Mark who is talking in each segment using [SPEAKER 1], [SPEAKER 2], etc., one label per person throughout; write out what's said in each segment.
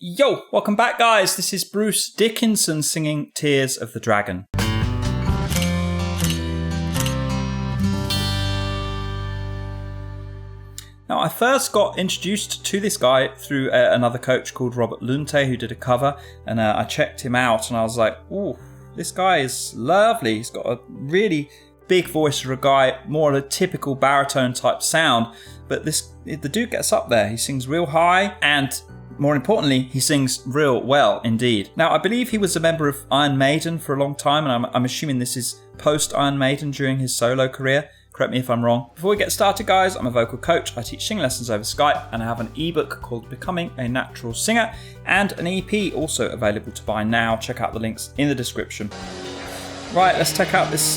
[SPEAKER 1] Yo, welcome back guys. This is Bruce Dickinson singing Tears of the Dragon. Now, I first got introduced to this guy through another coach called Robert Lunte, who did a cover, and I checked him out and I was like, ooh, this guy is lovely. He's got a really big voice for a guy, more of a typical baritone type sound, but the dude gets up there. He sings real high, and more importantly, he sings real well indeed. Now, I believe he was a member of Iron Maiden for a long time, and I'm assuming this is post Iron Maiden during his solo career. Correct me if I'm wrong. Before we get started, guys, I'm a vocal coach. I teach singing lessons over Skype, and I have an ebook called Becoming a Natural Singer and an EP also available to buy now. Check out the links in the description. Right, let's check out this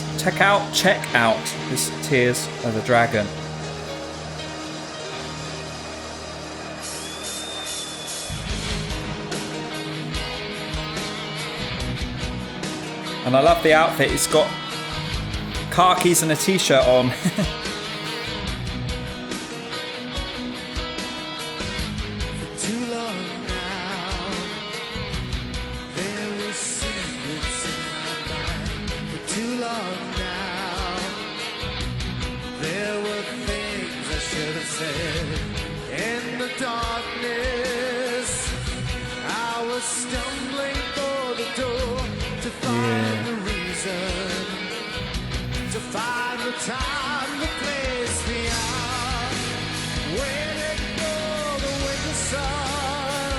[SPEAKER 1] Tears of the Dragon. And I love the outfit. It's got khakis and a t-shirt on.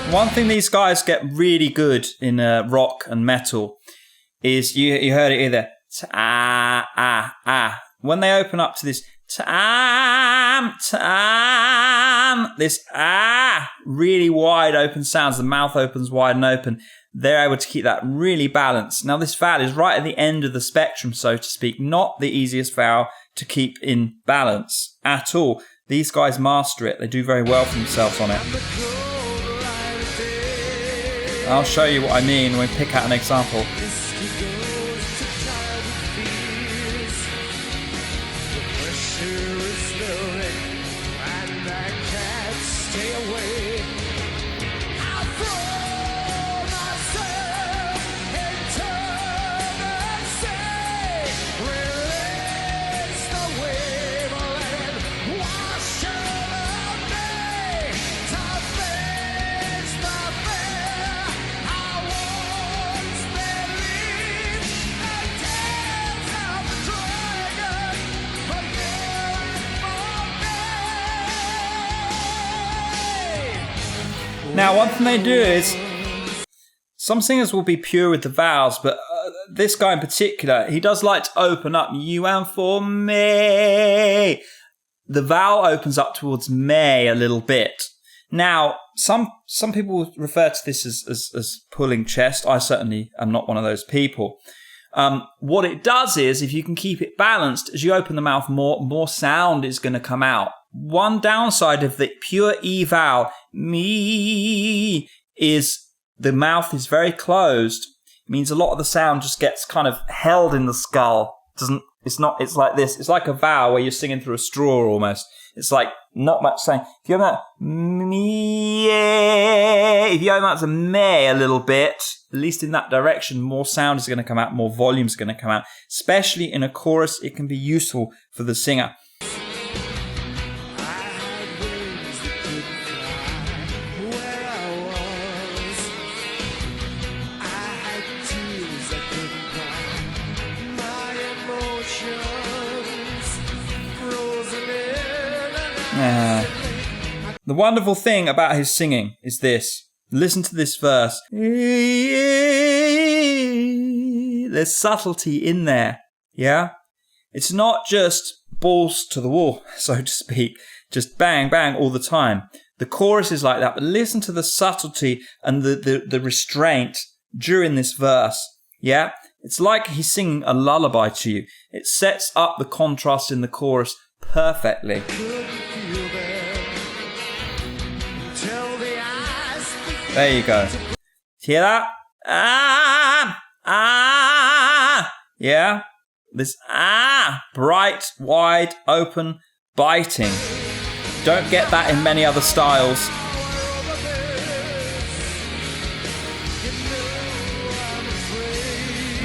[SPEAKER 1] One thing these guys get really good in rock and metal is you heard it either when they open up to this this really wide open sounds. The mouth opens wide and open. They're able to keep that really balanced. Now, this vowel is right at the end of the spectrum, so to speak, not the easiest vowel to keep in balance at all. These guys master it. They do very well for themselves on it. I'll show you what I mean when we pick out an example. Now, one thing they do is, some singers will be pure with the vowels, but this guy in particular, he does like to open up, you and for me. The vowel opens up towards me a little bit. Now, some people refer to this as pulling chest. I certainly am not one of those people. What it does is, if you can keep it balanced, as you open the mouth more sound is going to come out. One downside of the pure E vowel, me, is the mouth is very closed. It means a lot of the sound just gets kind of held in the skull. It's like this. It's like a vowel where you're singing through a straw almost. It's like not much saying. If you open that me, if you open that to me a little bit, at least in that direction, more sound is going to come out, more volume is going to come out. Especially in a chorus, it can be useful for the singer. The wonderful thing about his singing is this. Listen to this verse. There's subtlety in there. Yeah? It's not just balls to the wall, so to speak. Just bang, bang all the time. The chorus is like that, but listen to the subtlety and the restraint during this verse. Yeah? It's like he's singing a lullaby to you. It sets up the contrast in the chorus perfectly. There you go. Hear that? Yeah? This bright, wide, open, biting. Don't get that in many other styles.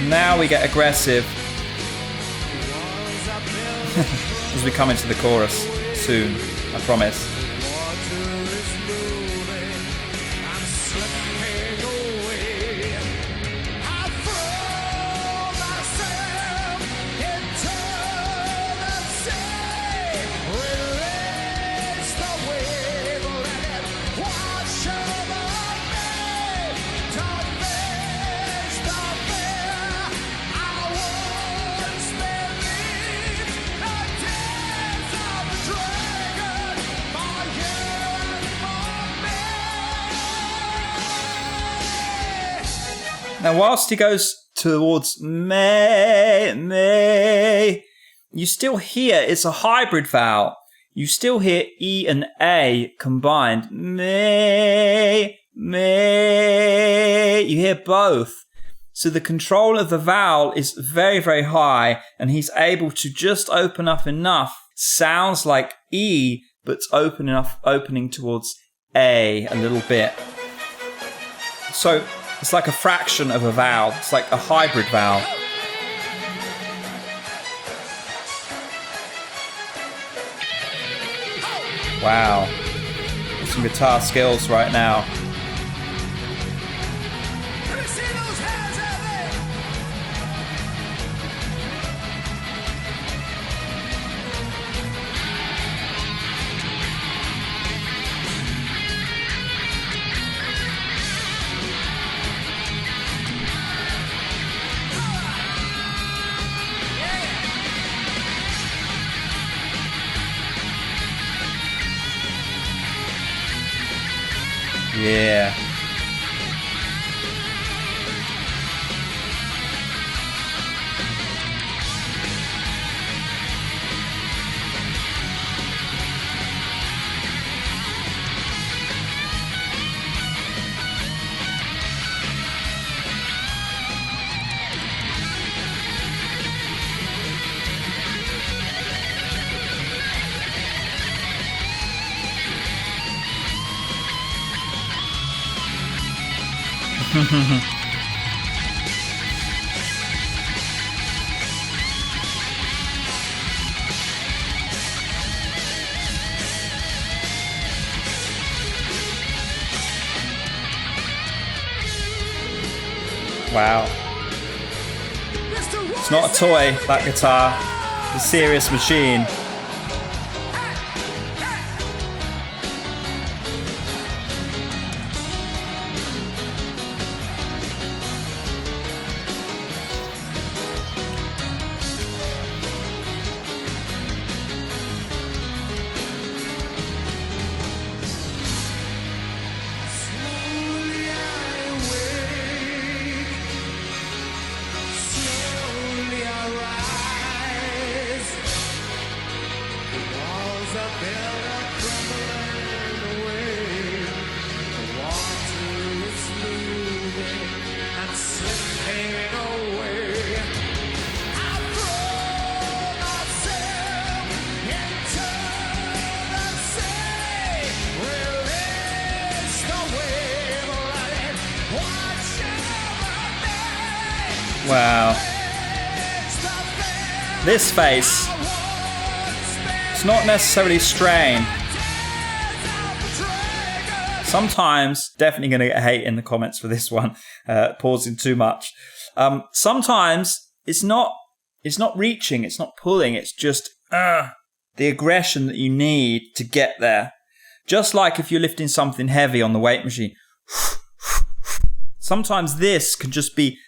[SPEAKER 1] Now we get aggressive as we come into the chorus soon, I promise. Now, whilst he goes towards May, you still hear it's a hybrid vowel. You still hear E and A combined. May. You hear both. So the control of the vowel is very, very high, and he's able to just open up enough. Sounds like E, but it's opening towards A a little bit. So it's like a fraction of a vowel. It's like a hybrid vowel. Wow. Some guitar skills right now. Yeah. Wow. It's not a toy, that guitar. It's a serious machine. Wow. This face, it's not necessarily strained. Sometimes, definitely going to get hate in the comments for this one, pausing too much. Sometimes it's not reaching, it's not pulling, it's just the aggression that you need to get there. Just like if you're lifting something heavy on the weight machine. Sometimes this can just be,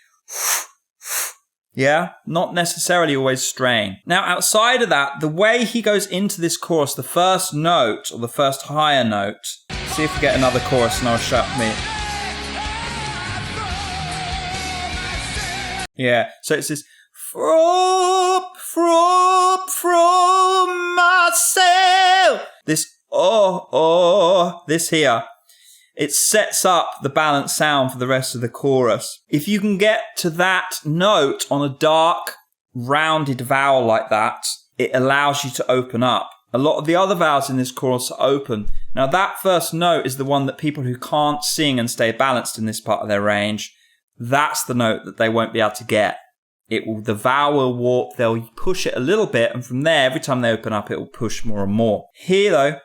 [SPEAKER 1] yeah, not necessarily always strain. Now, outside of that, the way he goes into this chorus, the first note, or the first higher note, see if we get another chorus and I'll shut me. Yeah, so it's this, from myself. This, this here. It sets up the balanced sound for the rest of the chorus. If you can get to that note on a dark, rounded vowel like that, it allows you to open up. A lot of the other vowels in this chorus are open. Now that first note is the one that people who can't sing and stay balanced in this part of their range, that's the note that they won't be able to get. the valve will warp, they'll push it a little bit, and from there, every time they open up, it will push more and more. Here, though,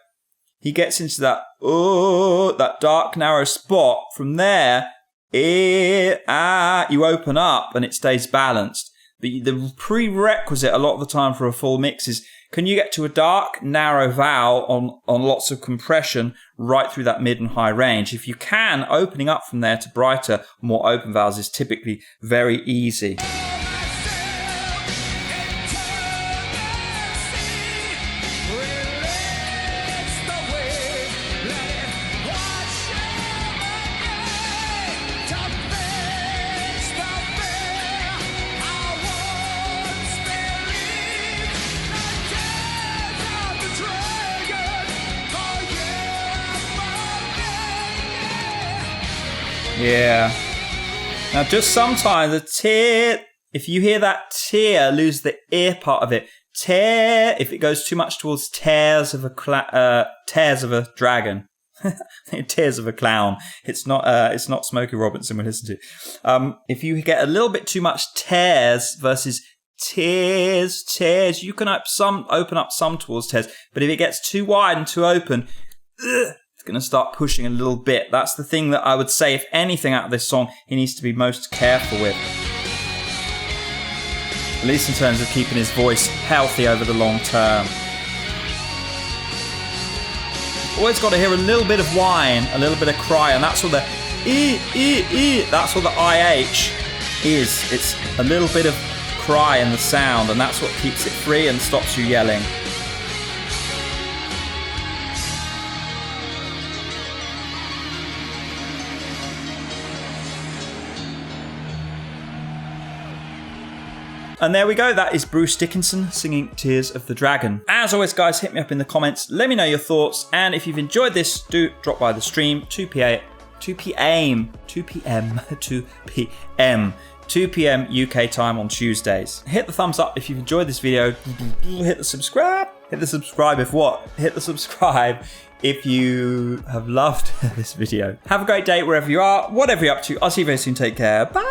[SPEAKER 1] he gets into that dark, narrow spot. From there, you open up and it stays balanced. The prerequisite a lot of the time for a full mix is, can you get to a dark, narrow vowel on lots of compression right through that mid and high range? If you can, opening up from there to brighter, more open vowels is typically very easy. Yeah. Now, just sometimes a tear, if you hear that tear, lose the ear part of it. Tear, if it goes too much towards tears of a dragon. Tears of a clown. It's not Smokey Robinson we listen to. If you get a little bit too much tears versus tears, you can open up some towards tears. But if it gets too wide and too open, it's going to start pushing a little bit. That's the thing that I would say, if anything out of this song, he needs to be most careful with. At least in terms of keeping his voice healthy over the long term. Always got to hear a little bit of whine, a little bit of cry, and that's what the that's what the IH is. It's a little bit of cry in the sound, and that's what keeps it free and stops you yelling. And there we go, that is Bruce Dickinson singing Tears of the Dragon. As always, guys, hit me up in the comments, let me know your thoughts, and if you've enjoyed this, do drop by the stream, 2 p.m. UK time on Tuesdays. Hit the thumbs up if you've enjoyed this video, hit the subscribe if you have loved this video. Have a great day wherever you are, whatever you're up to, I'll see you very soon, take care, bye!